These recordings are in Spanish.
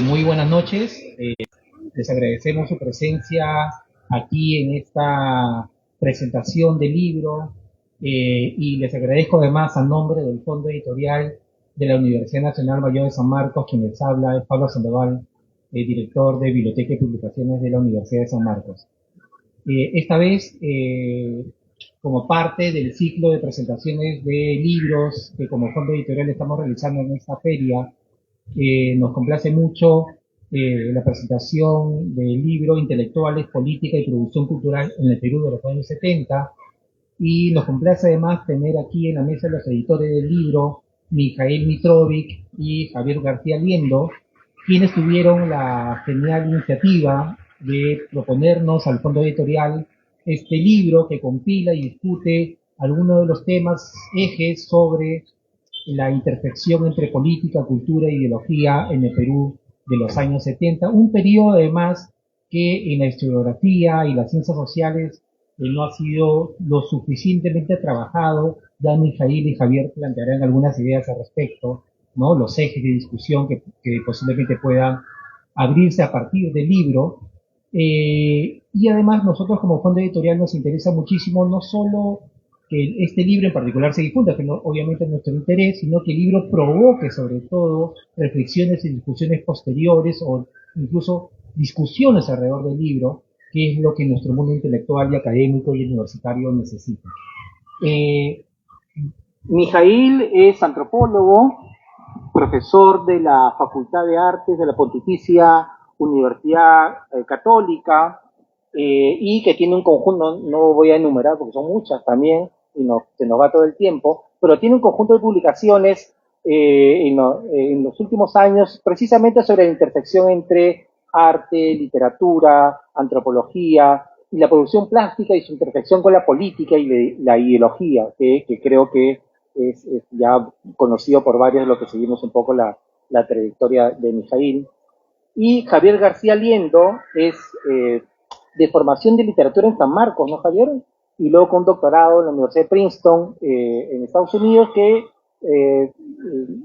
Muy buenas noches. Les agradecemos su presencia aquí en esta presentación del libro y les agradezco además a nombre del Fondo Editorial de la Universidad Nacional Mayor de San Marcos, quien les habla es Pablo Sandoval, director de Biblioteca y Publicaciones de la Universidad de San Marcos. Esta vez, como parte del ciclo de presentaciones de libros que como Fondo Editorial estamos realizando en esta feria, nos complace mucho la presentación del libro Intelectuales, Política y Producción Cultural en el Perú de los años 70. Y nos complace además tener aquí en la mesa los editores del libro, Mijail Mitrovic y Javier García Liendo, quienes tuvieron la genial iniciativa de proponernos al Fondo Editorial este libro que compila y discute algunos de los temas ejes sobre la intersección entre política, cultura e ideología en el Perú de los años 70, un periodo además que en la historiografía y las ciencias sociales no ha sido lo suficientemente trabajado. Ya Mijail y Javier plantearán algunas ideas al respecto, ¿no? Los ejes de discusión que posiblemente puedan abrirse a partir del libro. Y además nosotros como fondo editorial nos interesa muchísimo no solo que este libro en particular se difunda, que no, obviamente es nuestro interés, sino que el libro provoque sobre todo reflexiones y discusiones posteriores o incluso discusiones alrededor del libro, que es lo que nuestro mundo intelectual y académico y universitario necesita. Mijail es antropólogo, profesor de la Facultad de Artes de la Pontificia Universidad Católica, y que tiene un conjunto, no voy a enumerar porque son muchas también, y se nos va todo el tiempo, pero tiene un conjunto de publicaciones en los últimos años precisamente sobre la intersección entre arte, literatura, antropología y la producción plástica y su intersección con la política y la ideología, que creo que es ya conocido por varios de los que seguimos un poco la trayectoria de Mijail. Y Javier García Liendo es de formación de literatura en San Marcos, ¿no, Javier? Y luego con un doctorado en la Universidad de Princeton, en Estados Unidos, que,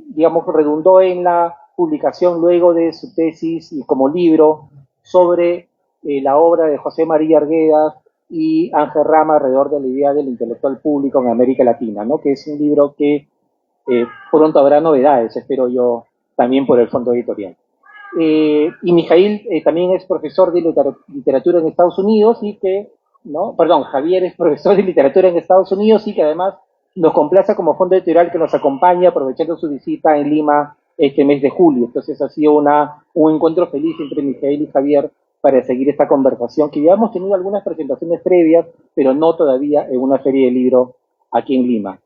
digamos, redundó en la publicación luego de su tesis y como libro sobre la obra de José María Arguedas y Ángel Rama alrededor de la idea del intelectual público en América Latina, ¿no? Que es un libro que pronto habrá novedades, espero yo, también por el fondo editorial. Y Mijail también es profesor de literatura en Estados Unidos y que, ¿no? Perdón, Javier es profesor de literatura en Estados Unidos y que además nos complace como fondo editorial que nos acompañe aprovechando su visita en Lima este mes de julio. Entonces ha sido un encuentro feliz entre Mijail y Javier para seguir esta conversación, que ya hemos tenido algunas presentaciones previas, pero no todavía en una feria de libro aquí en Lima.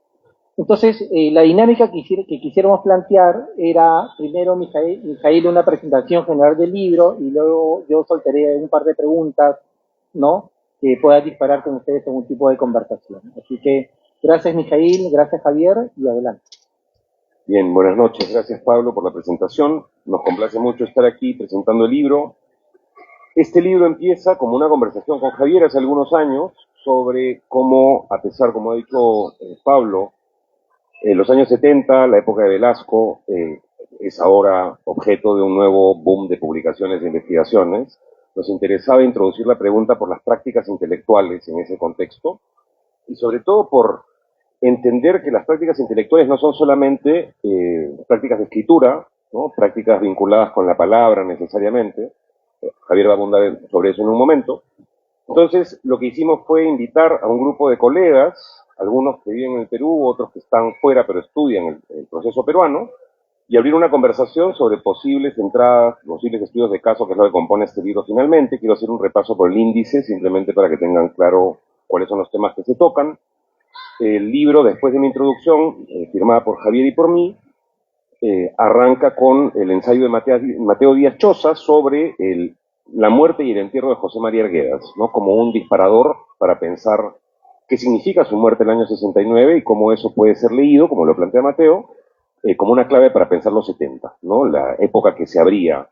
Entonces, la dinámica que quisiéramos plantear era, primero, Mijail, una presentación general del libro, y luego yo soltaré un par de preguntas, ¿no?, que pueda disparar con ustedes en un tipo de conversación. Así que, gracias Mijail, gracias Javier, y adelante. Bien, buenas noches. Gracias Pablo por la presentación. Nos complace mucho estar aquí presentando el libro. Este libro empieza como una conversación con Javier hace algunos años sobre cómo, a pesar, como ha dicho Pablo, los años 70, la época de Velasco, es ahora objeto de un nuevo boom de publicaciones e investigaciones. Nos interesaba introducir la pregunta por las prácticas intelectuales en ese contexto y sobre todo por entender que las prácticas intelectuales no son solamente prácticas de escritura, ¿no?, prácticas vinculadas con la palabra necesariamente. Javier va a abundar sobre eso en un momento. Entonces, lo que hicimos fue invitar a un grupo de colegas, algunos que viven en el Perú, otros que están fuera pero estudian el proceso peruano, y abrir una conversación sobre posibles entradas, posibles estudios de caso, que es lo que compone este libro finalmente. Quiero hacer un repaso por el índice, simplemente para que tengan claro cuáles son los temas que se tocan. El libro, después de mi introducción, firmada por Javier y por mí, arranca con el ensayo de Mateo Díaz Choza sobre la muerte y el entierro de José María Arguedas, ¿no?, como un disparador para pensar qué significa su muerte en el año 69 y cómo eso puede ser leído, como lo plantea Mateo, como una clave para pensar los 70, ¿no?, la época que se abría,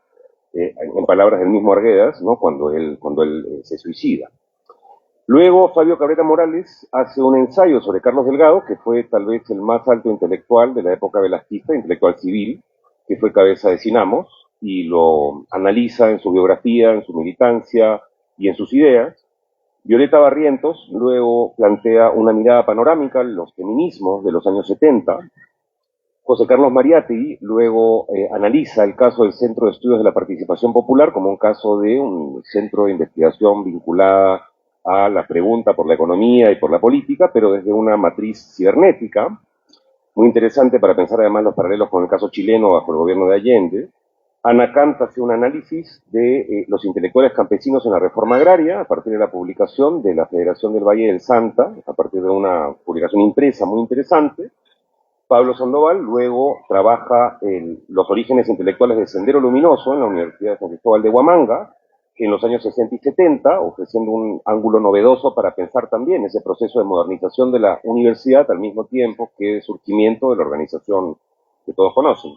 en palabras del mismo Arguedas, ¿no?, cuando él se suicida. Luego, Fabio Cabrera Morales hace un ensayo sobre Carlos Delgado, que fue tal vez el más alto intelectual de la época velasquista, intelectual civil, que fue cabeza de Cinamos, y lo analiza en su biografía, en su militancia y en sus ideas. Violeta Barrientos luego plantea una mirada panorámica en los feminismos de los años 70. José Carlos Mariátegui luego analiza el caso del Centro de Estudios de la Participación Popular como un caso de un centro de investigación vinculada a la pregunta por la economía y por la política, pero desde una matriz cibernética, muy interesante para pensar además los paralelos con el caso chileno bajo el gobierno de Allende. Ana Kant hace un análisis de los intelectuales campesinos en la reforma agraria a partir de la publicación de la Federación del Valle del Santa, a partir de una publicación impresa muy interesante. Pablo Sandoval luego trabaja en los orígenes intelectuales de Sendero Luminoso en la Universidad de San Cristóbal de Huamanga, en los años 60 y 70, ofreciendo un ángulo novedoso para pensar también ese proceso de modernización de la universidad al mismo tiempo que de surgimiento de la organización que todos conocen.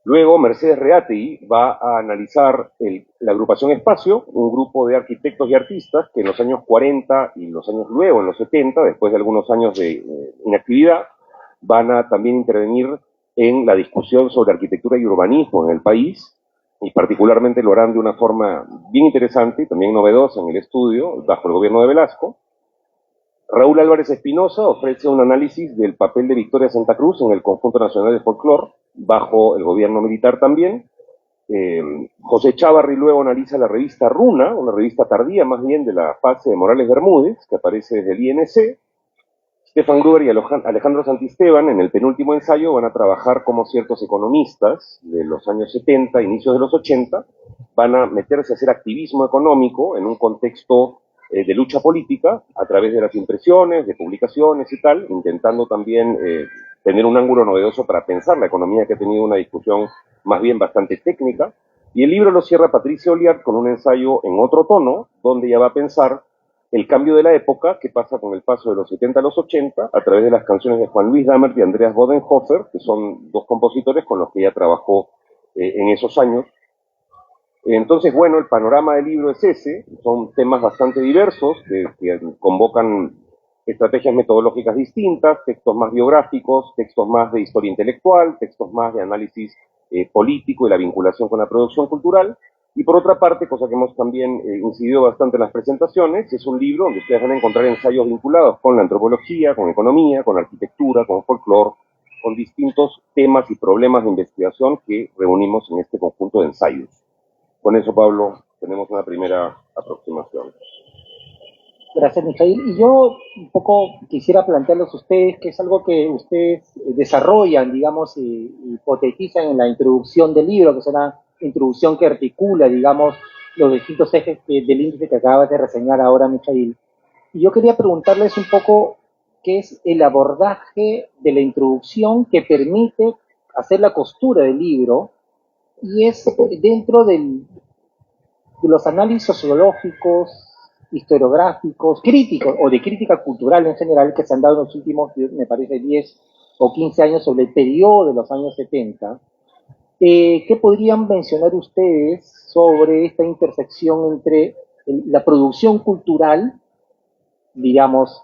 Luego, Mercedes Reategui va a analizar la agrupación Espacio, un grupo de arquitectos y artistas que en los años 40 y los años luego, en los 70, después de algunos años de inactividad, van a también intervenir en la discusión sobre arquitectura y urbanismo en el país, y particularmente lo harán de una forma bien interesante y también novedosa en el estudio, bajo el gobierno de Velasco. Raúl Álvarez Espinosa ofrece un análisis del papel de Victoria Santa Cruz en el Conjunto Nacional de Folclore, bajo el gobierno militar también. José Chávarri luego analiza la revista Runa, una revista tardía más bien de la fase de Morales Bermúdez, que aparece desde el INC. Stefan Gruber y Alejandro Santisteban, en el penúltimo ensayo, van a trabajar como ciertos economistas de los años 70, inicios de los 80, van a meterse a hacer activismo económico en un contexto de lucha política a través de las impresiones, de publicaciones y tal, intentando también tener un ángulo novedoso para pensar la economía, que ha tenido una discusión más bien bastante técnica. Y el libro lo cierra Patricia Oliart con un ensayo en otro tono, donde ella va a pensar el cambio de la época, que pasa con el paso de los 70 a los 80, a través de las canciones de Juan Luis Damert y Andreas Bodenhofer, que son dos compositores con los que ella trabajó en esos años. Entonces, bueno, el panorama del libro es ese, son temas bastante diversos, que convocan estrategias metodológicas distintas, textos más biográficos, textos más de historia intelectual, textos más de análisis político y la vinculación con la producción cultural. Y por otra parte, cosa que hemos también incidido bastante en las presentaciones, es un libro donde ustedes van a encontrar ensayos vinculados con la antropología, con economía, con arquitectura, con folclore, con distintos temas y problemas de investigación que reunimos en este conjunto de ensayos. Con eso, Pablo, tenemos una primera aproximación. Gracias, Mijail. Y yo un poco quisiera plantearles a ustedes, que es algo que ustedes desarrollan, digamos, y hipotetizan en la introducción del libro, que es una introducción que articula, digamos, los distintos ejes del índice que acabas de reseñar ahora, Mijail. Y yo quería preguntarles un poco qué es el abordaje de la introducción que permite hacer la costura del libro, y es dentro de los análisis sociológicos, historiográficos, críticos o de crítica cultural en general que se han dado en los últimos, me parece, 10 o 15 años sobre el periodo de los años 70. ¿Qué podrían mencionar ustedes sobre esta intersección entre la producción cultural, digamos,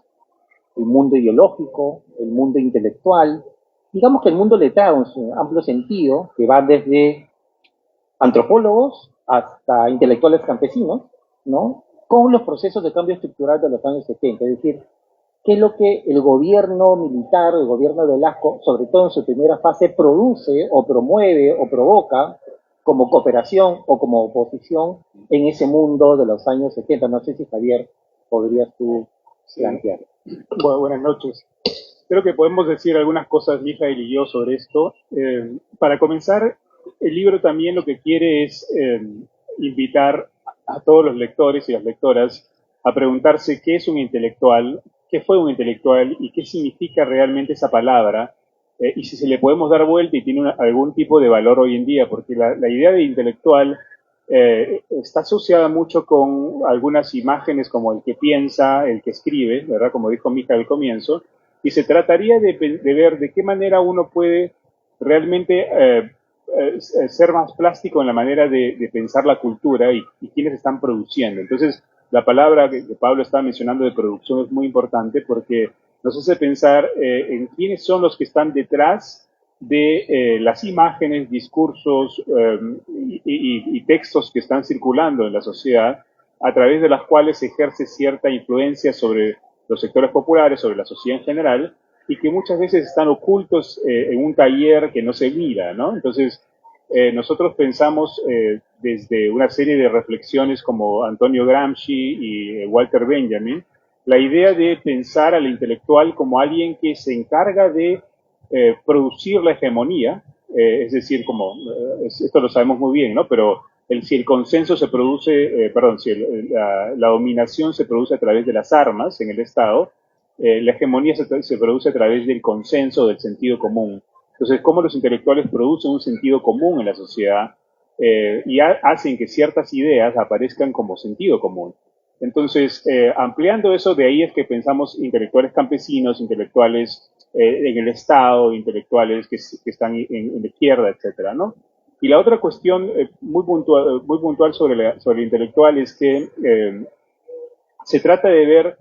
el mundo ideológico, el mundo intelectual, digamos que el mundo letrado en su amplio sentido, que va desde antropólogos hasta intelectuales campesinos, ¿no? Con los procesos de cambio estructural de los años 70, es decir, qué es lo que el gobierno militar, el gobierno de Velasco, sobre todo en su primera fase, produce o promueve o provoca como cooperación o como oposición en ese mundo de los años 70. No sé si, Javier, podrías tú plantear. Bueno, buenas noches. Creo que podemos decir algunas cosas, Mijail y yo, sobre esto. Para comenzar, el libro también lo que quiere es invitar a todos los lectores y las lectoras a preguntarse qué es un intelectual, qué fue un intelectual y qué significa realmente esa palabra, y si se le podemos dar vuelta y tiene algún tipo de valor hoy en día, porque la idea de intelectual está asociada mucho con algunas imágenes como el que piensa, el que escribe, ¿verdad? Como dijo Mija al comienzo, y se trataría de ver de qué manera uno puede realmente ser más plástico en la manera de pensar la cultura y quiénes están produciendo. Entonces, la palabra que Pablo estaba mencionando de producción es muy importante porque nos hace pensar en quiénes son los que están detrás de las imágenes, discursos y textos que están circulando en la sociedad, a través de las cuales se ejerce cierta influencia sobre los sectores populares, sobre la sociedad en general, y que muchas veces están ocultos en un taller que no se mira, ¿no? Entonces, nosotros pensamos desde una serie de reflexiones como Antonio Gramsci y Walter Benjamin, la idea de pensar al intelectual como alguien que se encarga de producir la hegemonía, es decir, como, esto lo sabemos muy bien, ¿no? Pero si el consenso se produce, perdón, si la dominación se produce a través de las armas en el Estado, la hegemonía se produce a través del consenso, del sentido común. Entonces, cómo los intelectuales producen un sentido común en la sociedad y hacen que ciertas ideas aparezcan como sentido común. Entonces, ampliando eso, de ahí es que pensamos intelectuales campesinos, intelectuales en el Estado, intelectuales que están en la izquierda, etcétera, ¿no? Y la otra cuestión muy puntual sobre el intelectual es que se trata de ver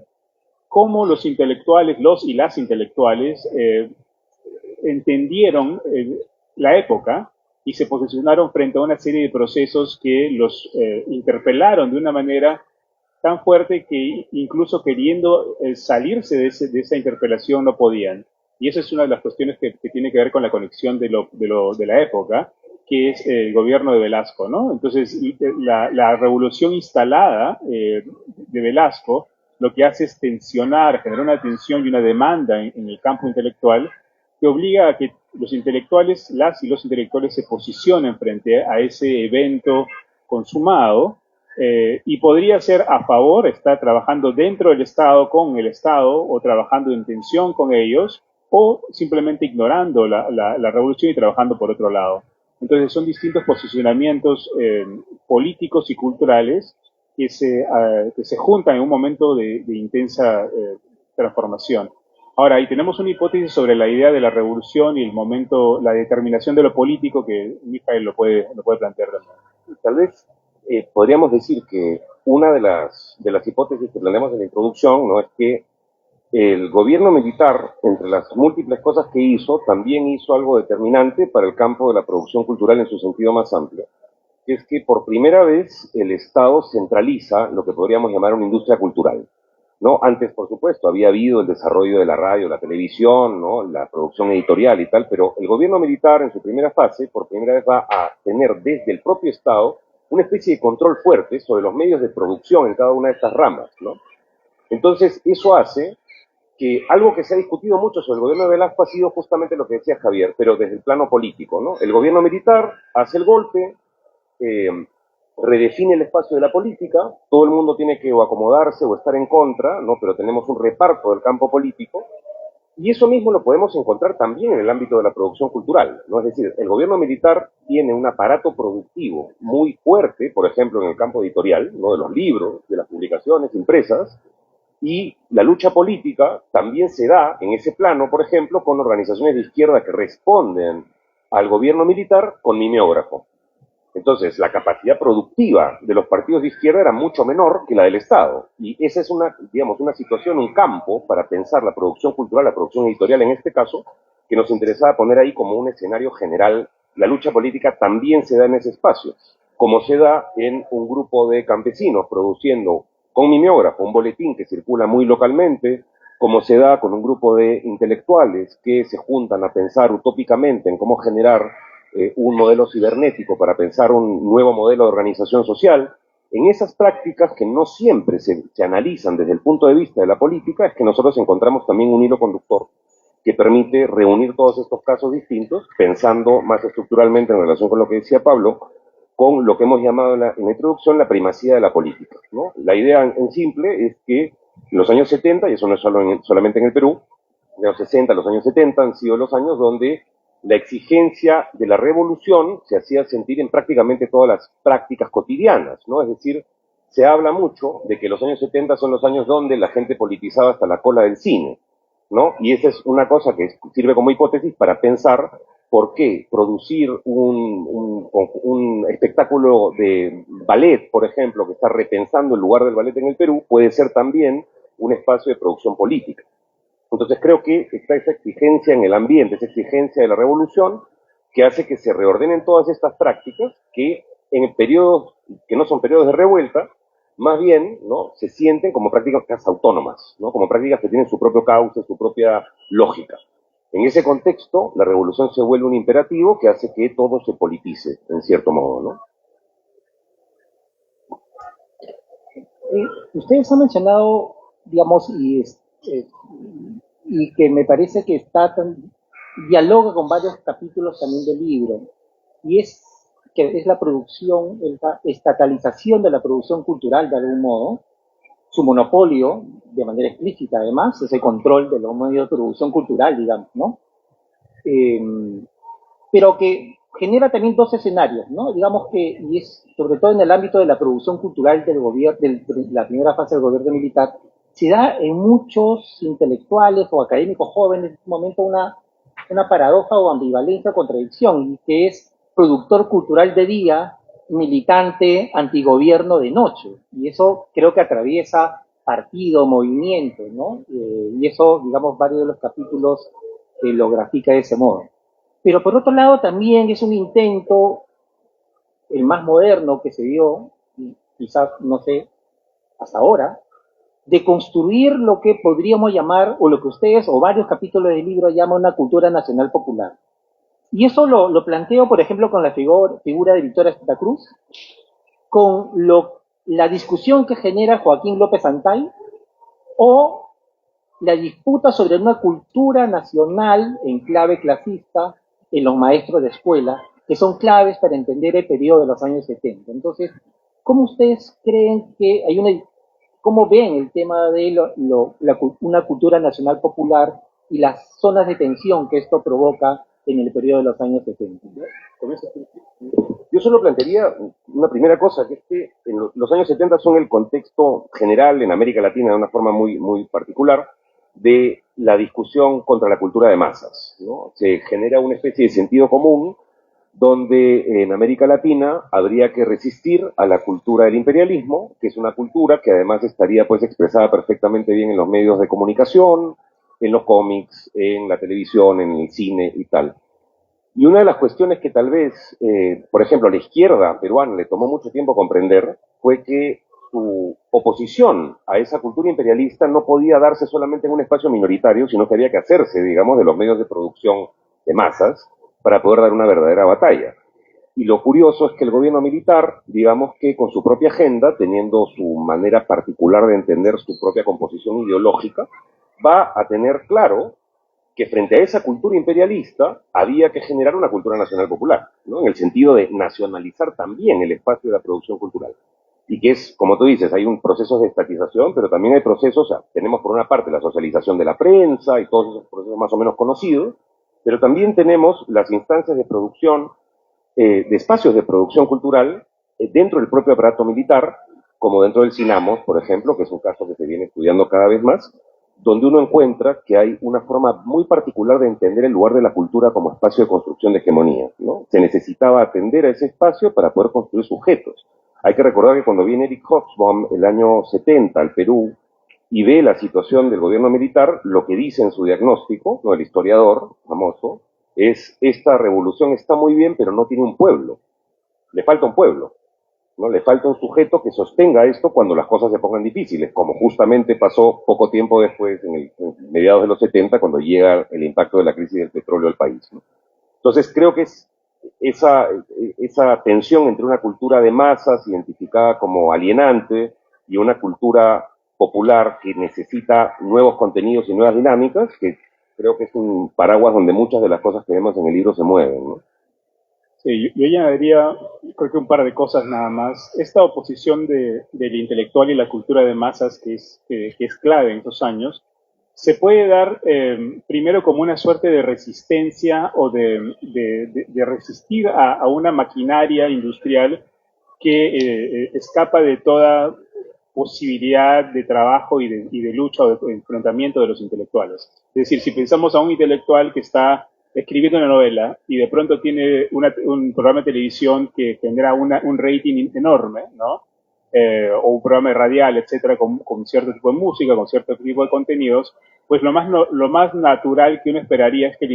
cómo los intelectuales, los y las intelectuales, entendieron la época y se posicionaron frente a una serie de procesos que los interpelaron de una manera tan fuerte que incluso queriendo salirse de esa interpelación no podían. Y esa es una de las cuestiones que tiene que ver con la conexión de la época, que es el gobierno de Velasco, ¿no? Entonces, la revolución instalada de Velasco lo que hace es tensionar, generar una tensión y una demanda en el campo intelectual que obliga a que los intelectuales, las y los intelectuales se posicionen frente a ese evento consumado y podría ser a favor, está trabajando dentro del Estado, con el Estado, o trabajando en tensión con ellos, o simplemente ignorando la revolución y trabajando por otro lado. Entonces son distintos posicionamientos políticos y culturales que se juntan en un momento de intensa transformación. Ahora, ahí tenemos una hipótesis sobre la idea de la revolución y el momento, la determinación de lo político que Mijael lo puede plantear también. Tal vez podríamos decir que una de las hipótesis que planteamos en la introducción, ¿no?, es que el gobierno militar, entre las múltiples cosas que hizo, también hizo algo determinante para el campo de la producción cultural en su sentido más amplio, que es que por primera vez el Estado centraliza lo que podríamos llamar una industria cultural, ¿no? Antes, por supuesto, había habido el desarrollo de la radio, la televisión, ¿no?, la producción editorial y tal, pero el gobierno militar en su primera fase, por primera vez va a tener desde el propio Estado una especie de control fuerte sobre los medios de producción en cada una de estas ramas, ¿no? Entonces, eso hace que algo que se ha discutido mucho sobre el gobierno de Velasco ha sido justamente lo que decía Javier, pero desde el plano político, ¿no? El gobierno militar hace el golpe, redefine el espacio de la política, todo el mundo tiene que o acomodarse o estar en contra, ¿no? Pero tenemos un reparto del campo político, y eso mismo lo podemos encontrar también en el ámbito de la producción cultural, ¿no? Es decir, el gobierno militar tiene un aparato productivo muy fuerte, por ejemplo, en el campo editorial, ¿no?, de los libros, de las publicaciones impresas, y la lucha política también se da en ese plano, por ejemplo, con organizaciones de izquierda que responden al gobierno militar con mimeógrafo. Entonces, la capacidad productiva de los partidos de izquierda era mucho menor que la del Estado. Y esa es una situación, un campo para pensar la producción cultural, la producción editorial en este caso, que nos interesaba poner ahí como un escenario general. La lucha política también se da en ese espacio, como se da en un grupo de campesinos produciendo con mimeógrafo un boletín que circula muy localmente, como se da con un grupo de intelectuales que se juntan a pensar utópicamente en cómo generar un modelo cibernético para pensar un nuevo modelo de organización social. En esas prácticas que no siempre se analizan desde el punto de vista de la política, es que nosotros encontramos también un hilo conductor que permite reunir todos estos casos distintos, pensando más estructuralmente en relación con lo que decía Pablo, con lo que hemos llamado en la introducción la primacía de la política, ¿no? La idea en simple es que en los años 70, y eso no es solamente en el Perú, de los 60 a los años 70 han sido los años donde la exigencia de la revolución se hacía sentir en prácticamente todas las prácticas cotidianas, ¿no? Es decir, se habla mucho de que los años 70 son los años donde la gente politizaba hasta la cola del cine, ¿no? Y esa es una cosa que sirve como hipótesis para pensar por qué producir un espectáculo de ballet, por ejemplo, que está repensando el lugar del ballet en el Perú, puede ser también un espacio de producción política. Entonces creo que está esa exigencia en el ambiente, esa exigencia de la revolución, que hace que se reordenen todas estas prácticas que en periodos que no son periodos de revuelta, más bien, ¿no?, se sienten como prácticas autónomas, ¿no?, como prácticas que tienen su propio cauce, su propia lógica. En ese contexto, la revolución se vuelve un imperativo que hace que todo se politice, en cierto modo, ¿no? Ustedes han mencionado, digamos, y que me parece que dialoga con varios capítulos también del libro, y que es la producción, la estatalización de la producción cultural de algún modo, su monopolio, de manera explícita además, ese control de los medios de producción cultural, digamos, ¿no? Pero que genera también dos escenarios, ¿no? Digamos que, y es sobre todo en el ámbito de la producción cultural del gobierno, de la primera fase del gobierno militar, se da en muchos intelectuales o académicos jóvenes en un momento una paradoja o ambivalencia o contradicción, que es productor cultural de día, militante antigobierno de noche. Y eso creo que atraviesa partido, movimiento, ¿no? Y eso, digamos, varios de los capítulos lo grafica de ese modo. Pero por otro lado también es un intento, el más moderno que se dio, quizás, no sé, hasta ahora, de construir lo que podríamos llamar, o lo que ustedes, o varios capítulos del libro llaman una cultura nacional popular. Y eso lo planteo, por ejemplo, con la figura de Victoria Santa Cruz, con la discusión que genera Joaquín López Antay, o la disputa sobre una cultura nacional en clave clasista en los maestros de escuela, que son claves para entender el periodo de los años 70. Entonces, ¿cómo ustedes creen que cómo ven el tema de una cultura nacional popular y las zonas de tensión que esto provoca en el periodo de los años 70? Yo solo plantearía una primera cosa, que es que en los años 70 son el contexto general en América Latina de una forma muy, muy particular de la discusión contra la cultura de masas, ¿no? Se genera una especie de sentido común donde en América Latina habría que resistir a la cultura del imperialismo, que es una cultura que además estaría pues expresada perfectamente bien en los medios de comunicación, en los cómics, en la televisión, en el cine y tal. Y una de las cuestiones que tal vez, por ejemplo, a la izquierda peruana le tomó mucho tiempo comprender fue que su oposición a esa cultura imperialista no podía darse solamente en un espacio minoritario, sino que había que hacerse, digamos, de los medios de producción de masas para poder dar una verdadera batalla. Y lo curioso es que el gobierno militar, digamos que con su propia agenda, teniendo su manera particular de entender su propia composición ideológica, va a tener claro que frente a esa cultura imperialista había que generar una cultura nacional popular, ¿no?, en el sentido de nacionalizar también el espacio de la producción cultural. Y que es, como tú dices, hay un proceso de estatización, pero también hay procesos, o sea, tenemos por una parte la socialización de la prensa y todos esos procesos más o menos conocidos, pero también tenemos las instancias de producción, de espacios de producción cultural dentro del propio aparato militar, como dentro del CINAMOS, por ejemplo, que es un caso que se viene estudiando cada vez más, donde uno encuentra que hay una forma muy particular de entender el lugar de la cultura como espacio de construcción de hegemonía, ¿no? Se necesitaba atender a ese espacio para poder construir sujetos. Hay que recordar que cuando viene Eric Hobsbawm el año 70 al Perú y ve la situación del gobierno militar, lo que dice en su diagnóstico, ¿no?, el historiador famoso, es: esta revolución está muy bien, pero no tiene un pueblo. Le falta un pueblo, ¿no? Le falta un sujeto que sostenga esto cuando las cosas se pongan difíciles, como justamente pasó poco tiempo después, en mediados de los 70, cuando llega el impacto de la crisis del petróleo al país, ¿no? Entonces creo que es esa tensión entre una cultura de masas identificada como alienante y una cultura popular que necesita nuevos contenidos y nuevas dinámicas, que creo que es un paraguas donde muchas de las cosas que vemos en el libro se mueven, ¿no? Sí, yo añadiría, creo que un par de cosas nada más. Esta oposición del intelectual y la cultura de masas que es clave en estos años, se puede dar primero como una suerte de resistencia o de resistir a una maquinaria industrial que escapa de toda posibilidad de trabajo y de lucha o de enfrentamiento de los intelectuales. Es decir, si pensamos a un intelectual que está escribiendo una novela y de pronto tiene un programa de televisión que tendrá un rating enorme, ¿no? o un programa radial, etcétera, con cierto tipo de música, con cierto tipo de contenidos, pues lo más natural que uno esperaría es que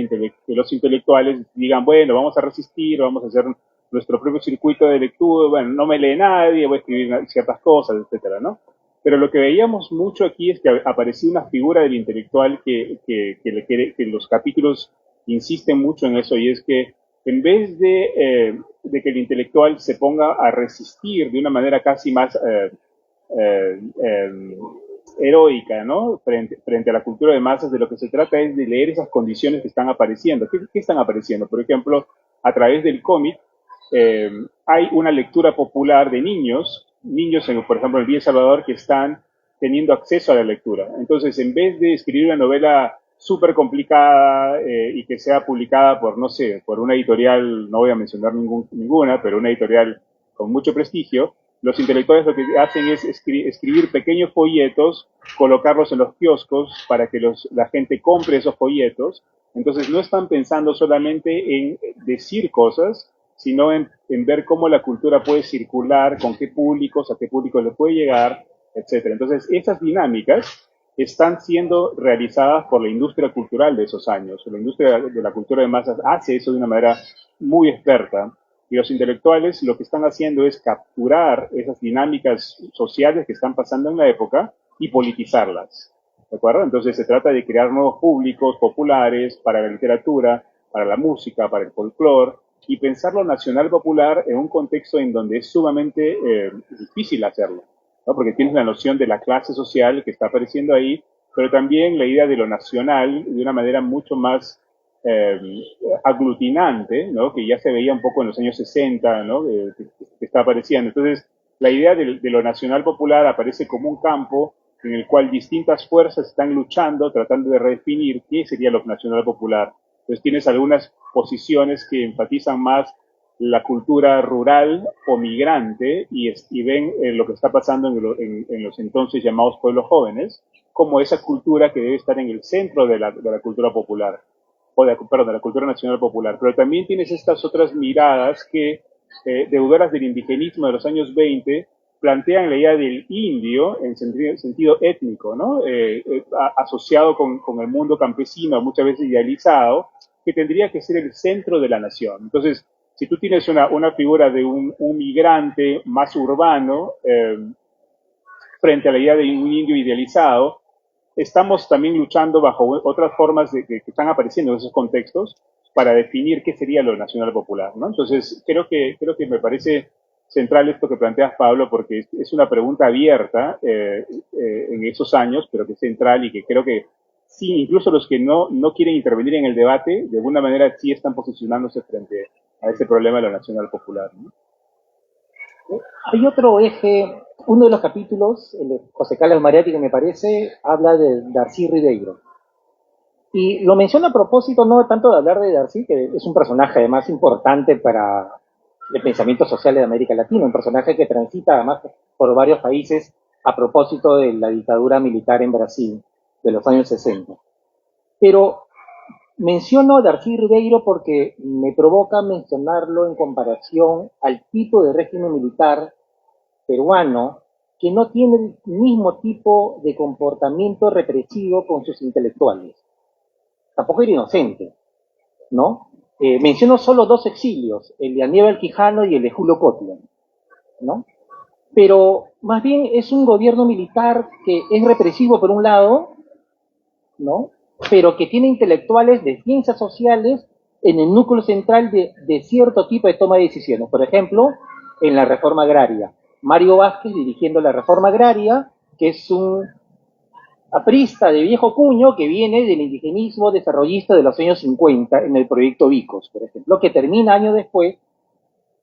los intelectuales digan, bueno, vamos a resistir, vamos a hacer nuestro propio circuito de lectura, bueno, no me lee nadie, voy a escribir ciertas cosas, etcétera, ¿no? Pero lo que veíamos mucho aquí es que aparecía una figura del intelectual que los capítulos insisten mucho en eso, y es que en vez de que el intelectual se ponga a resistir de una manera casi más eh, eh, heroica, ¿no? Frente a la cultura de masas, de lo que se trata es de leer esas condiciones que están apareciendo. ¿Qué están apareciendo? Por ejemplo, a través del cómic eh, hay una lectura popular de niños por ejemplo, en El Salvador, que están teniendo acceso a la lectura. Entonces, en vez de escribir una novela súper complicada y que sea publicada por, no sé, por una editorial, no voy a mencionar ninguna, pero una editorial con mucho prestigio, los intelectuales lo que hacen es escribir pequeños folletos, colocarlos en los kioscos para que la gente compre esos folletos. Entonces no están pensando solamente en decir cosas, sino en ver cómo la cultura puede circular, con qué públicos, a qué públicos le puede llegar, etcétera. Entonces esas dinámicas están siendo realizadas por la industria cultural de esos años. La industria de la cultura de masas hace eso de una manera muy experta, y los intelectuales lo que están haciendo es capturar esas dinámicas sociales que están pasando en la época y politizarlas. ¿De acuerdo? Entonces se trata de crear nuevos públicos populares para la literatura, para la música, para el folclore, y pensar lo nacional popular en un contexto en donde es sumamente difícil hacerlo, ¿no? Porque tienes la noción de la clase social que está apareciendo ahí, pero también la idea de lo nacional de una manera mucho más eh, aglutinante, ¿no? Que ya se veía un poco en los años 60, ¿no? Que está apareciendo. Entonces, la idea de lo nacional popular aparece como un campo en el cual distintas fuerzas están luchando, tratando de redefinir qué sería lo nacional popular. Entonces, tienes algunas posiciones que enfatizan más la cultura rural o migrante y ven lo que está pasando en los entonces llamados pueblos jóvenes como esa cultura que debe estar en el centro de la cultura popular perdón, de la cultura nacional popular. Pero también tienes estas otras miradas que, deudoras del indigenismo de los años 20, plantean la idea del indio en sentido étnico, ¿no? Asociado con el mundo campesino, muchas veces idealizado, que tendría que ser el centro de la nación. Entonces, si tú tienes una figura de un migrante más urbano frente a la idea de un indio idealizado, estamos también luchando bajo otras formas que están apareciendo en esos contextos para definir qué sería lo nacional popular, ¿no? Entonces, creo que me parece central esto que planteas, Pablo, porque es una pregunta abierta en esos años, pero que es central y que creo que sí, incluso los que no quieren intervenir en el debate, de alguna manera sí están posicionándose frente a ese problema de lo nacional popular, ¿no? Hay otro eje, uno de los capítulos, el de José Carlos Mariatti, que me parece, habla de Darcy Ribeiro. Y lo menciono a propósito no tanto de hablar de Darcy, que es un personaje además importante para el pensamiento social de América Latina, un personaje que transita además por varios países a propósito de la dictadura militar en Brasil de los años 60. Pero menciono a Darcy Ribeiro porque me provoca mencionarlo en comparación al tipo de régimen militar peruano que no tiene el mismo tipo de comportamiento represivo con sus intelectuales. Tampoco era inocente, ¿no? Menciono solo dos exilios, el de Aníbal Quijano y el de Julio Cotler, ¿no? Pero más bien es un gobierno militar que es represivo por un lado, ¿no? Pero que tiene intelectuales de ciencias sociales en el núcleo central de cierto tipo de toma de decisiones. Por ejemplo, en la reforma agraria. Mario Vázquez dirigiendo la reforma agraria, que es un aprista de viejo cuño que viene del indigenismo desarrollista de los años 50 en el proyecto Vicos, por ejemplo, que termina años después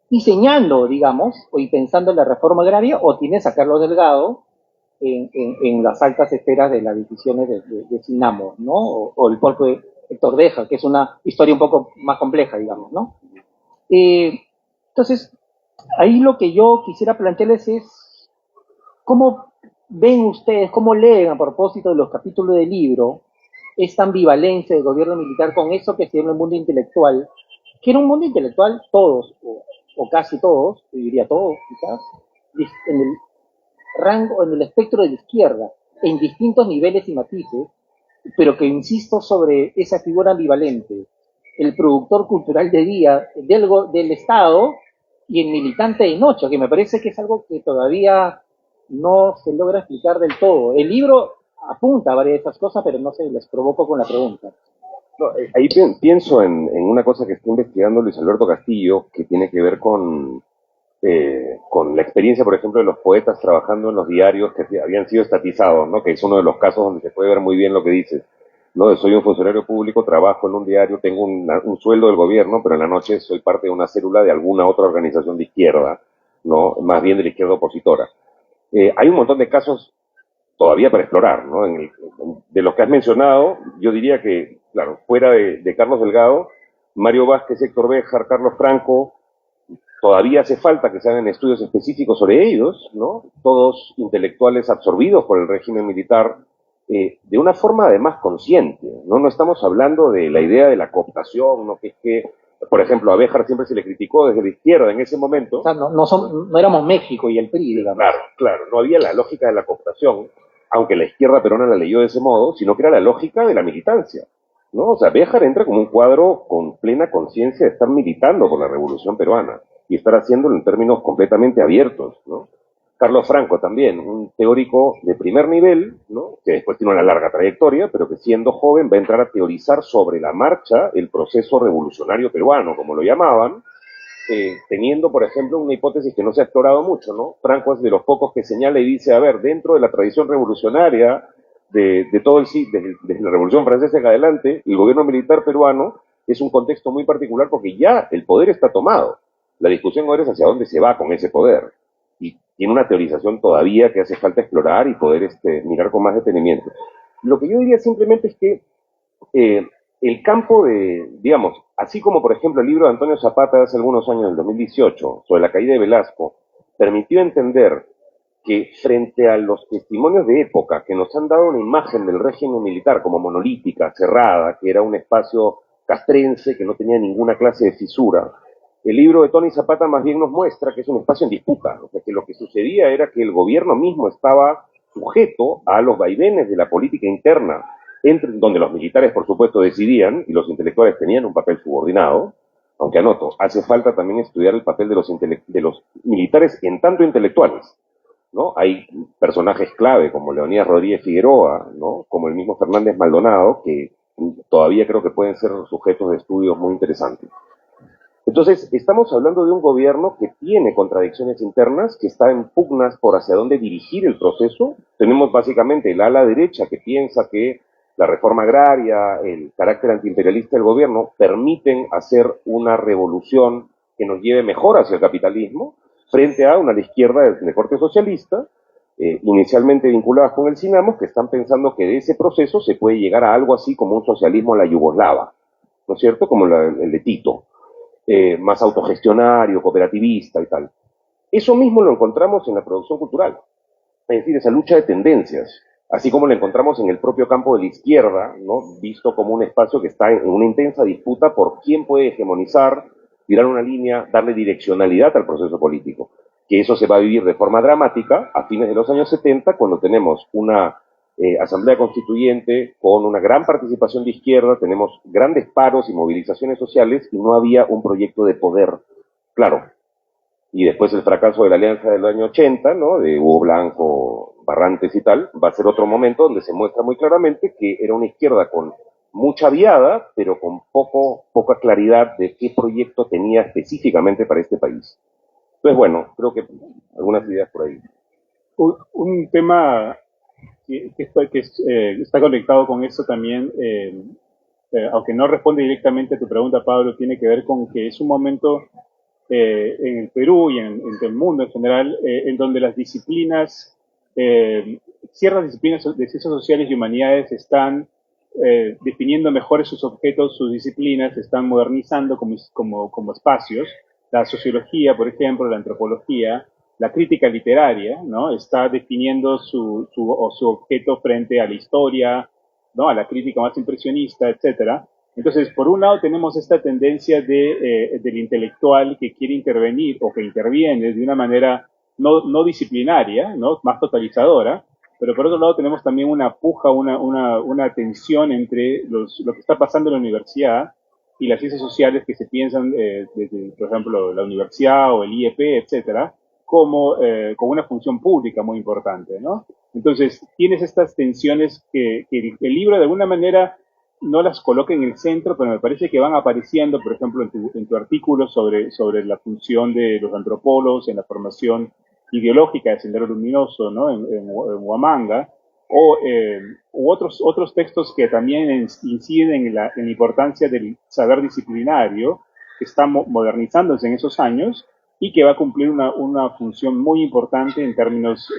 diseñando, digamos, y pensando en la reforma agraria, o tienes a Carlos Delgado en las altas esferas de las decisiones de Sinamo, ¿no? O el puerto de Héctor Deja, que es una historia un poco más compleja, digamos, ¿no? Entonces, ahí lo que yo quisiera plantearles es cómo ven ustedes, cómo leen a propósito de los capítulos del libro esta ambivalencia del gobierno militar con eso que se llama el mundo intelectual, que era un mundo intelectual todos, o casi todos, yo diría todos, quizás, rango, en el espectro de la izquierda, en distintos niveles y matices, pero que insisto sobre esa figura ambivalente, el productor cultural de día del Estado y el militante de noche, que me parece que es algo que todavía no se logra explicar del todo. El libro apunta a varias de esas cosas, pero no se les provoco con la pregunta. No, ahí pienso en una cosa que está investigando Luis Alberto Castillo, que tiene que ver con la experiencia, por ejemplo, de los poetas trabajando en los diarios que habían sido estatizados, ¿no? Que es uno de los casos donde se puede ver muy bien lo que dices, ¿no? Soy un funcionario público, trabajo en un diario, tengo un sueldo del gobierno, pero en la noche soy parte de una célula de alguna otra organización de izquierda, ¿no? Más bien de la izquierda opositora. Hay un montón de casos todavía para explorar, ¿no? De los que has mencionado, yo diría que, claro, fuera de Carlos Delgado, Mario Vázquez, Héctor Béjar, Carlos Franco, todavía hace falta que se hagan estudios específicos sobre ellos, ¿no? Todos intelectuales absorbidos por el régimen militar, de una forma además consciente, ¿no? No estamos hablando de la idea de la cooptación, ¿no? Que es que, por ejemplo, a Béjar siempre se le criticó desde la izquierda en ese momento. O sea, no éramos México y el PRI, digamos. Claro, claro, no había la lógica de la cooptación, aunque la izquierda peruana la leyó de ese modo, sino que era la lógica de la militancia, ¿no? O sea, Béjar entra como un cuadro con plena conciencia de estar militando por la revolución peruana y estar haciéndolo en términos completamente abiertos, ¿no? Carlos Franco también, un teórico de primer nivel, ¿no? Que después tiene una larga trayectoria, pero que siendo joven va a entrar a teorizar sobre la marcha el proceso revolucionario peruano, como lo llamaban, teniendo, por ejemplo, una hipótesis que no se ha explorado mucho, ¿no? Franco es de los pocos que señala y dice, a ver, dentro de la tradición revolucionaria de todo desde la Revolución Francesa en adelante, el gobierno militar peruano es un contexto muy particular porque ya el poder está tomado. La discusión ahora es hacia dónde se va con ese poder. Y tiene una teorización todavía que hace falta explorar y poder mirar con más detenimiento. Lo que yo diría simplemente es que el campo digamos, así como por ejemplo el libro de Antonio Zapata de hace algunos años, del 2018, sobre la caída de Velasco, permitió entender que frente a los testimonios de época que nos han dado una imagen del régimen militar como monolítica, cerrada, que era un espacio castrense, que no tenía ninguna clase de fisura, el libro de Tony Zapata más bien nos muestra que es un espacio en disputa, o sea, que lo que sucedía era que el gobierno mismo estaba sujeto a los vaivenes de la política interna, donde los militares, por supuesto, decidían y los intelectuales tenían un papel subordinado, aunque anoto, hace falta también estudiar el papel de los militares en tanto intelectuales, ¿no? Hay personajes clave como Leonidas Rodríguez Figueroa, ¿no? Como el mismo Fernández Maldonado, que todavía creo que pueden ser sujetos de estudios muy interesantes. Entonces, estamos hablando de un gobierno que tiene contradicciones internas, que está en pugnas por hacia dónde dirigir el proceso. Tenemos básicamente el ala derecha que piensa que la reforma agraria, el carácter antiimperialista del gobierno permiten hacer una revolución que nos lleve mejor hacia el capitalismo, frente a una izquierda de corte socialista, inicialmente vinculadas con el Sinamos, que están pensando que de ese proceso se puede llegar a algo así como un socialismo a la yugoslava, ¿no es cierto? Como el de Tito. Más autogestionario, cooperativista y tal. Eso mismo lo encontramos en la producción cultural, es decir, esa lucha de tendencias, así como lo encontramos en el propio campo de la izquierda, ¿no? Visto como un espacio que está en una intensa disputa por quién puede hegemonizar, tirar una línea, darle direccionalidad al proceso político, que eso se va a vivir de forma dramática a fines de los años 70, cuando tenemos una asamblea constituyente con una gran participación de izquierda, tenemos grandes paros y movilizaciones sociales y no había un proyecto de poder claro. Y después el fracaso de la alianza del año 80, ¿no? De Hugo Blanco, Barrantes y tal, va a ser otro momento donde se muestra muy claramente que era una izquierda con mucha viada, pero con poca claridad de qué proyecto tenía específicamente para este país. Entonces, bueno, creo que algunas ideas por ahí. Un tema que está conectado con eso también, aunque no responde directamente a tu pregunta, Pablo, tiene que ver con que es un momento en el Perú y en el mundo en general, en donde las disciplinas, ciertas disciplinas de ciencias sociales y humanidades están definiendo mejor sus objetos, sus disciplinas, se están modernizando como espacios. La sociología, por ejemplo, la antropología, la crítica literaria, ¿no? Está definiendo su objeto frente a la historia, ¿no? A la crítica más impresionista, etcétera. Entonces, por un lado tenemos esta tendencia del intelectual que quiere intervenir o que interviene de una manera no disciplinaria, ¿no? Más totalizadora, pero por otro lado tenemos también una puja, una tensión entre lo que está pasando en la universidad y las ciencias sociales que se piensan, desde, por ejemplo, la universidad o el IEP, etcétera, como una función pública muy importante, ¿no? Entonces, tienes estas tensiones que el libro de alguna manera no las coloca en el centro, pero me parece que van apareciendo, por ejemplo, en tu artículo sobre la función de los antropólogos en la formación ideológica de Sendero Luminoso, ¿no? En Huamanga, u otros textos que también inciden en la importancia del saber disciplinario, que está modernizándose en esos años y que va a cumplir una función muy importante en términos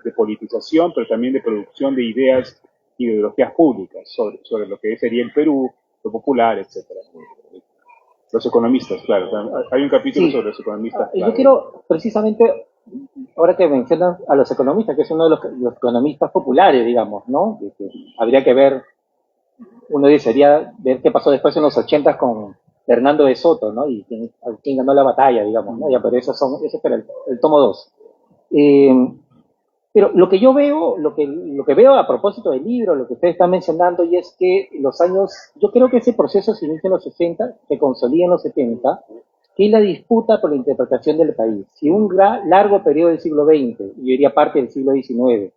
de politización, pero también de producción de ideas y de ideologías públicas sobre lo que sería el Perú, lo popular, etcétera. Los economistas, claro. Hay un capítulo Sí. sobre los economistas. Yo Claro. quiero precisamente, ahora que mencionan a los economistas, que es uno de los economistas populares, digamos, ¿no? Que habría que ver, uno desearía ver qué pasó después en los 80 con Hernando de Soto, ¿no? Y quién ganó la batalla, digamos, ¿no? Ya, pero eso es para el tomo 2. Pero lo que yo veo, lo que veo a propósito del libro, lo que ustedes están mencionando, y es que los años, yo creo que ese proceso se inicia en los 60, se consolida en los 70, que es la disputa por la interpretación del país. Si un largo periodo del siglo XX, yo diría parte del siglo XIX,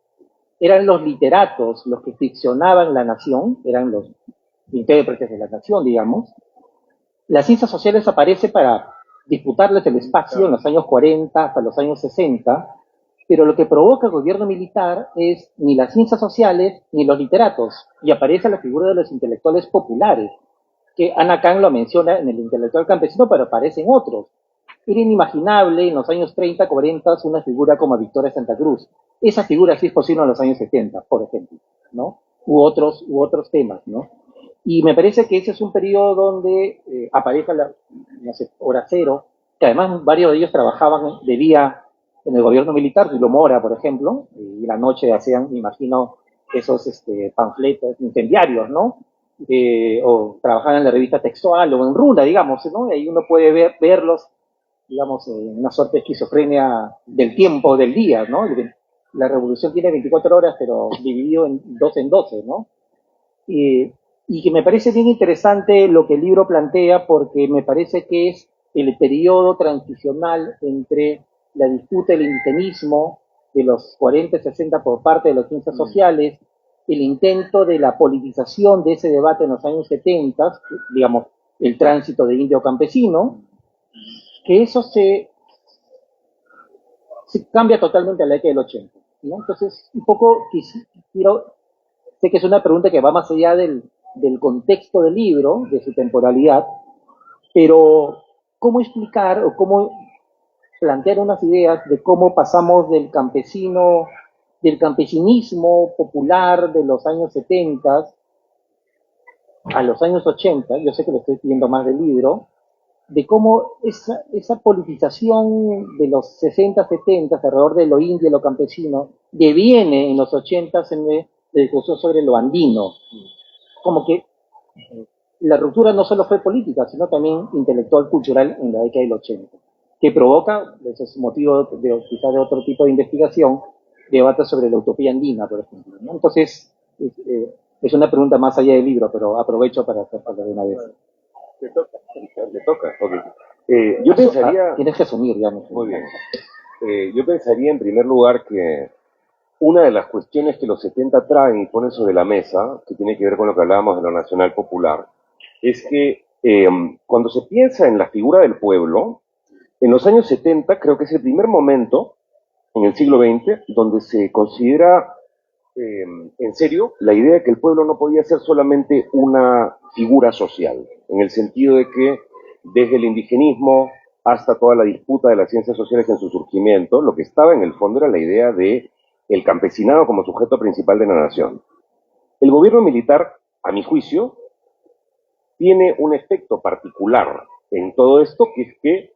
eran los literatos los que ficcionaban la nación, eran los intérpretes de la nación, digamos, las ciencias sociales aparecen para disputarles el espacio en los años 40 hasta los años 60, pero lo que provoca el gobierno militar es ni las ciencias sociales ni los literatos, y aparece la figura de los intelectuales populares, que Ana Kang lo menciona en el intelectual campesino, pero aparecen otros. Era inimaginable en los años 30, 40 una figura como Victoria Santa Cruz. Esa figura sí es posible en los años 70, por ejemplo, ¿no? U otros temas, ¿no? Y me parece que ese es un periodo donde aparece la hora cero, que además varios de ellos trabajaban de día en el gobierno militar, Guido Mora, por ejemplo, y la noche hacían, me imagino, esos panfletos incendiarios, ¿no? O trabajaban en la revista Textual o en Runa, digamos, ¿no? Y ahí uno puede verlos, digamos, en una suerte de esquizofrenia del tiempo, del día, ¿no? La revolución tiene 24 horas, pero dividido en 12 en 12, ¿no? Y que me parece bien interesante lo que el libro plantea, porque me parece que es el periodo transicional entre la disputa del indigenismo de los 40 y 60 por parte de las ciencias sociales, el intento de la politización de ese debate en los años 70, digamos, el tránsito de indio campesino, que eso se cambia totalmente a la década del 80, ¿no? Entonces, un poco quiero, sé que es una pregunta que va más allá del contexto del libro, de su temporalidad, pero ¿cómo explicar o cómo plantear unas ideas de cómo pasamos del campesinismo popular de los años 70 a los años 80, yo sé que lo estoy pidiendo más del libro, de cómo esa politización de los 60, 70 alrededor de lo indio y lo campesino deviene en los 80 en la discusión sobre lo andino. Como que la ruptura no solo fue política, sino también intelectual, cultural en la década del 80, que provoca, ese es motivo quizás de otro tipo de investigación, debates sobre la utopía andina, por ejemplo, ¿no? Entonces, es una pregunta más allá del libro, pero aprovecho para hacerla de una vez. Te toca, ok. Yo pensaría... Tienes que asumir, ya. Muy bien. Yo pensaría en primer lugar que una de las cuestiones que los 70 traen y ponen sobre la mesa, que tiene que ver con lo que hablábamos de lo nacional popular, es que cuando se piensa en la figura del pueblo, en los años 70 creo que es el primer momento en el siglo XX donde se considera en serio la idea de que el pueblo no podía ser solamente una figura social, en el sentido de que desde el indigenismo hasta toda la disputa de las ciencias sociales en su surgimiento, lo que estaba en el fondo era la idea de el campesinado como sujeto principal de la nación. El gobierno militar, a mi juicio, tiene un efecto particular en todo esto, que es que,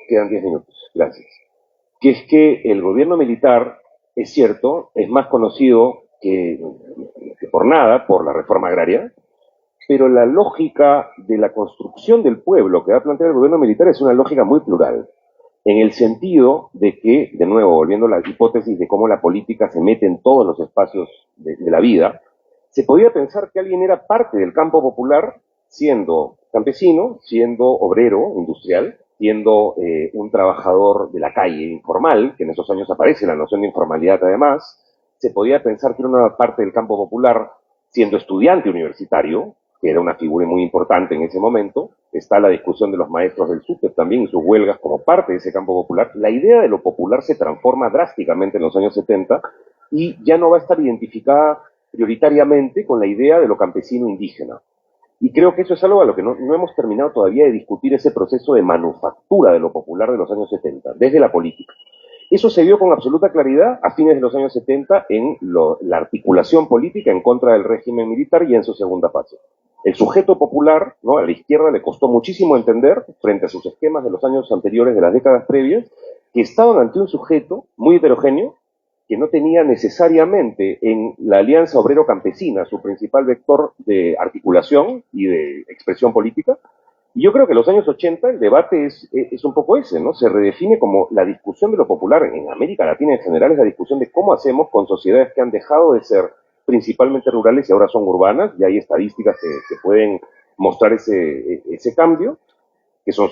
quedan 10 minutos, gracias, que es que el gobierno militar, es cierto, es más conocido que por nada, por la reforma agraria, pero la lógica de la construcción del pueblo que va a plantear el gobierno militar es una lógica muy plural. en el sentido de que, de nuevo, volviendo a la hipótesis de cómo la política se mete en todos los espacios de la vida, se podía pensar que alguien era parte del campo popular siendo campesino, siendo obrero industrial, siendo un trabajador de la calle informal, que en esos años aparece la noción de informalidad además. Se podía pensar que era una parte del campo popular siendo estudiante universitario, que era una figura muy importante en ese momento. Está la discusión de los maestros del SUTEP también y sus huelgas como parte de ese campo popular. La idea de lo popular se transforma drásticamente en los años 70 y ya no va a estar identificada prioritariamente con la idea de lo campesino indígena. Y creo que eso es algo a lo que no hemos terminado todavía de discutir, ese proceso de manufactura de lo popular de los años 70, desde la política. Eso se vio con absoluta claridad a fines de los años 70 en la articulación política en contra del régimen militar y en su segunda fase. El sujeto popular, ¿no?, a la izquierda le costó muchísimo entender, frente a sus esquemas de los años anteriores, de las décadas previas, que estaban ante un sujeto muy heterogéneo, que no tenía necesariamente en la Alianza Obrero-Campesina su principal vector de articulación y de expresión política. Y yo creo que en los años 80 el debate es un poco ese, ¿no? Se redefine como la discusión de lo popular en América Latina en general, es la discusión de cómo hacemos con sociedades que han dejado de ser principalmente rurales y ahora son urbanas, y hay estadísticas que pueden mostrar ese cambio, que son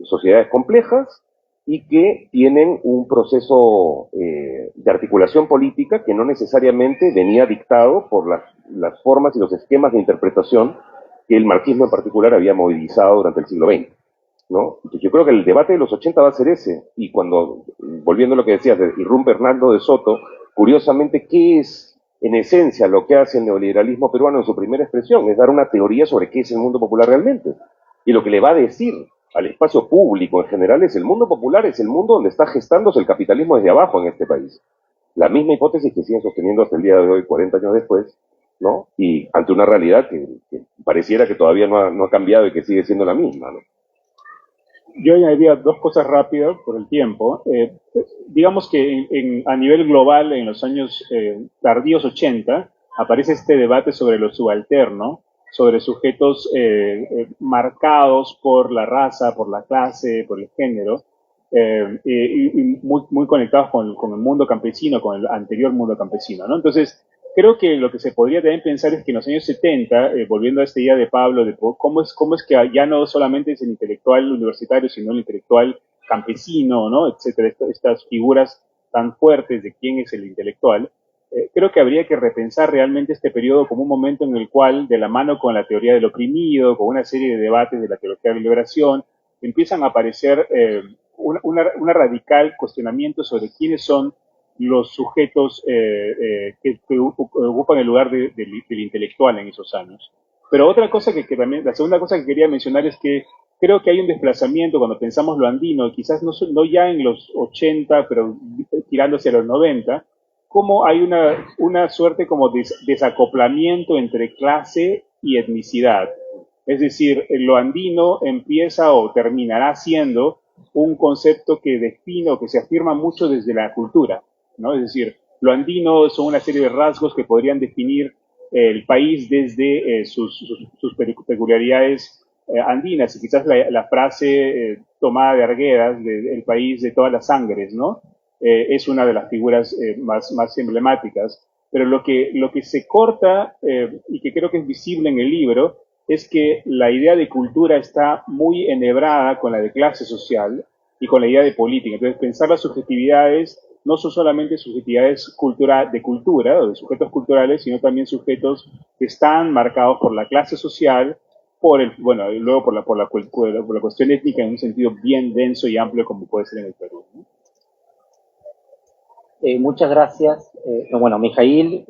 sociedades complejas y que tienen un proceso de articulación política que no necesariamente venía dictado por las formas y los esquemas de interpretación que el marxismo en particular había movilizado durante el siglo XX, ¿no? Entonces yo creo que el debate de los 80 va a ser ese, y cuando, volviendo a lo que decías, irrumpe Hernando de Soto, curiosamente, ¿qué es en esencia lo que hace el neoliberalismo peruano en su primera expresión? Es dar una teoría sobre qué es el mundo popular realmente, y lo que le va a decir al espacio público en general es: el mundo popular es el mundo donde está gestándose el capitalismo desde abajo en este país. La misma hipótesis que siguen sosteniendo hasta el día de hoy, 40 años después, ¿no? Y ante una realidad que pareciera que todavía no ha cambiado y que sigue siendo la misma, ¿no? Yo añadiría dos cosas rápidas por el tiempo. Digamos que a nivel global, en los años tardíos 80, aparece este debate sobre lo subalterno, sobre sujetos marcados por la raza, por la clase, por el género, y muy conectados con el mundo campesino, con el anterior mundo campesino, ¿no? Entonces, creo que lo que se podría también pensar es que en los años 70, volviendo a esta idea de Pablo, de cómo es que ya no solamente es el intelectual universitario, sino el intelectual campesino, ¿no?, etcétera, estas figuras tan fuertes de quién es el intelectual, creo que habría que repensar realmente este periodo como un momento en el cual, de la mano con la teoría del oprimido, con una serie de debates de la teología de la liberación, empiezan a aparecer una radical cuestionamiento sobre quiénes son los sujetos que ocupan el lugar del intelectual en esos años. Pero otra cosa que también, la segunda cosa que quería mencionar es que creo que hay un desplazamiento cuando pensamos lo andino, quizás no ya en los 80, pero tirando hacia los 90, como hay una suerte como desacoplamiento entre clase y etnicidad. Es decir, lo andino empieza o terminará siendo un concepto que define o que se afirma mucho desde la cultura, ¿no? Es decir, lo andino son una serie de rasgos que podrían definir el país desde sus peculiaridades andinas, y quizás la frase tomada de Arguedas, el país de todas las sangres, ¿no? Es una de las figuras más emblemáticas. Pero lo que se corta, y que creo que es visible en el libro, es que la idea de cultura está muy enhebrada con la de clase social y con la idea de política. Entonces, pensar las subjetividades no son solamente subjetividades de cultura o de sujetos culturales, sino también sujetos que están marcados por la clase social, luego por la cuestión étnica en un sentido bien denso y amplio como puede ser en el Perú, ¿no? Muchas gracias. Bueno, Mijail,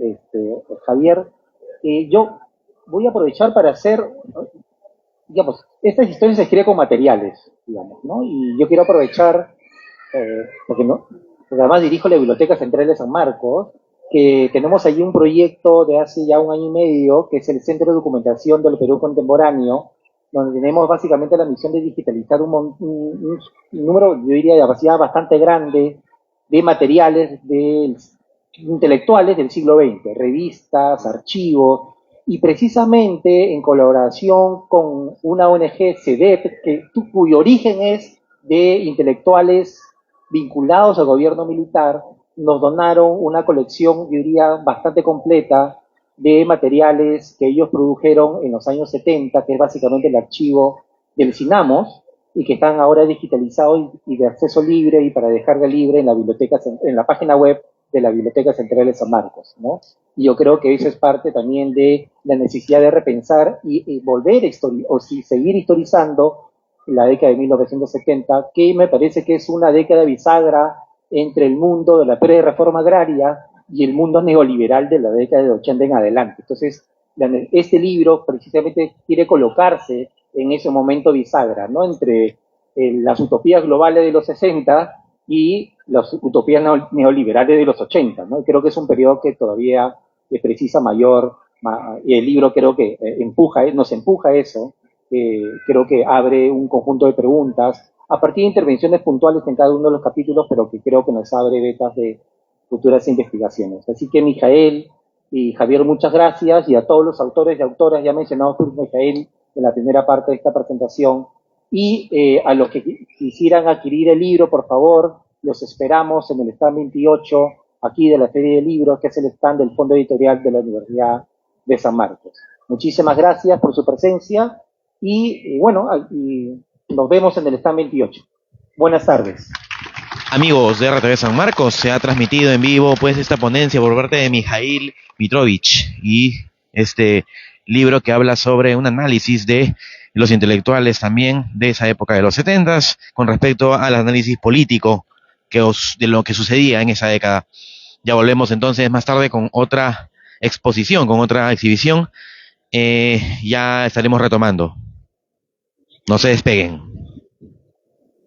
Javier, yo voy a aprovechar para hacer, digamos, estas historias se escriben con materiales, digamos, ¿no? Y yo quiero aprovechar, porque además dirijo la Biblioteca Central de San Marcos, que tenemos allí un proyecto de hace ya un año y medio, que es el Centro de Documentación del Perú Contemporáneo, donde tenemos básicamente la misión de digitalizar un número, yo diría, de capacidad bastante grande de materiales intelectuales del siglo XX, revistas, archivos, y precisamente en colaboración con una ONG, CEDEP, cuyo origen es de intelectuales vinculados al gobierno militar nos donaron una colección, yo diría, bastante completa de materiales que ellos produjeron en los años 70, que es básicamente el archivo del CINAMOS, y que están ahora digitalizados y de acceso libre y para descarga libre en la biblioteca, en la página web de la Biblioteca Central de San Marcos, ¿no? Y yo creo que eso es parte también de la necesidad de repensar y volver o seguir historizando la década de 1970, que me parece que es una década bisagra entre el mundo de la pre-reforma agraria y el mundo neoliberal de la década de 80 en adelante. Entonces, este libro precisamente quiere colocarse en ese momento bisagra, ¿no? Entre las utopías globales de los 60 y las utopías neoliberales de los 80, ¿no? Creo que es un periodo que todavía precisa y el libro creo que nos empuja a eso. Creo que abre un conjunto de preguntas a partir de intervenciones puntuales en cada uno de los capítulos, pero que creo que nos abre vetas de futuras investigaciones. Así que Mijael y Javier, muchas gracias, y a todos los autores y autoras ya mencionados por Mijael en la primera parte de esta presentación, y a los que quisieran adquirir el libro, por favor, los esperamos en el stand 28 aquí de la Feria de Libros, que es el stand del Fondo Editorial de la Universidad de San Marcos. Muchísimas gracias por su presencia y nos vemos en el stand 28. Buenas tardes. Amigos de RTV San Marcos, se ha transmitido en vivo pues esta ponencia por parte de Mijail Mitrovic y este libro que habla sobre un análisis de los intelectuales también de esa época de los 70s con respecto al análisis político de lo que sucedía en esa década. Ya volvemos entonces más tarde con otra exposición, con otra exhibición. Ya estaremos retomando. No se despeguen.